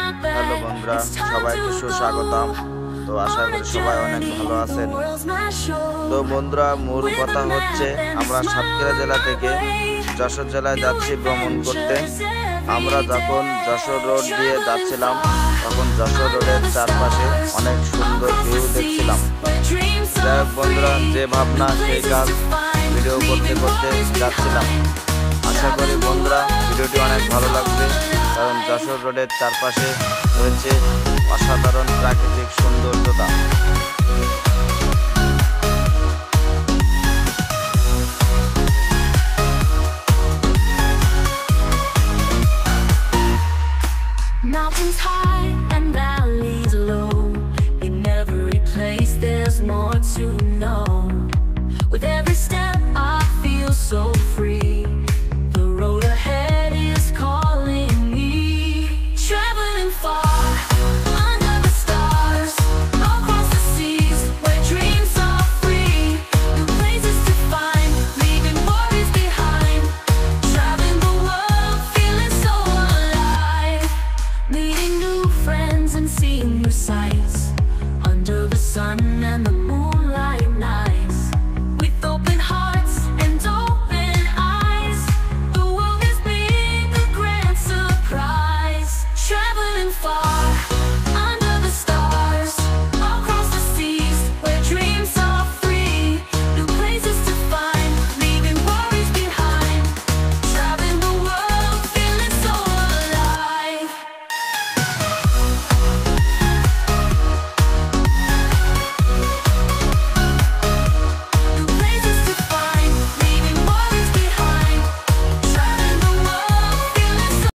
Hello বন্ধুরা, সবাইকে সুস্বাগতম। তো আশা করি সবাই অনেক ভালো আছেন। তো বন্ধুরা, মূল কথা হচ্ছে আমরা সাতক্ষীরা জেলা থেকে যশোর জেলায় যাচ্ছি ভ্রমণ করতে। আমরা যখন যশোর রোড দিয়ে যাচ্ছিলাম তখন যশোর রোডের চারপাশে অনেক সুন্দর ভিউ দেখছিলাম। যাই হোক বন্ধুরা, যে ভাবনা সেই কাজ, ভিডিও করতে করতে যাচ্ছিলাম। আশা করি বন্ধুরা ভিডিওটি অনেক ভালো লাগবে, কারণ যশোর রোডের চারপাশে রয়েছে অসাধারণ প্রাকৃতিক সৌন্দর্যতা। Mountains high and